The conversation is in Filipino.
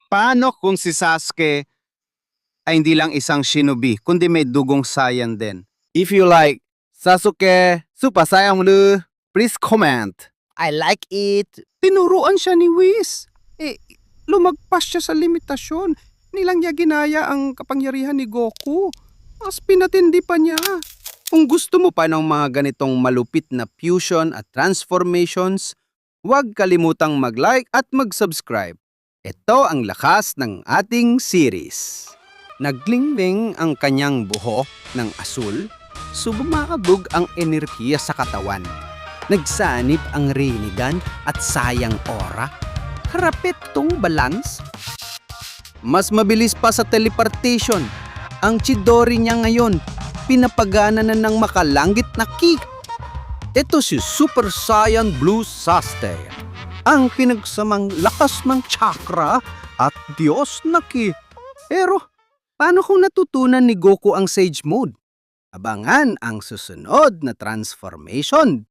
Paano kung si Sasuke ay hindi lang isang shinobi, kundi may dugong Saiyan din? If you like Sasuke Super Saiyan Blue, please comment. I like it. Tinuruan siya ni Whis. Lumagpas siya sa limitasyon. Nilang niya ginaya ang kapangyarihan ni Goku. Mas pinatindi pa niya. Kung gusto mo pa ng mga ganitong malupit na fusion at transformations, huwag kalimutang mag-like at mag-subscribe. Ito ang lakas ng ating series. Naglingling ang kanyang buhok ng asul, subumaabog ang enerhiya sa katawan. Nagsanib ang Rinnegan at sayang aura. Harapit tong balance. Mas mabilis pa sa teleportation. Ang Chidori niya ngayon, pinapagana na ng makalanggit na ki. Ito si Super Saiyan Blue Sasuke. Ang pinagsamang lakas ng chakra at Diyos na ki. Pero, paano kung natutunan ni Goku ang Sage Mode? Abangan ang susunod na transformation.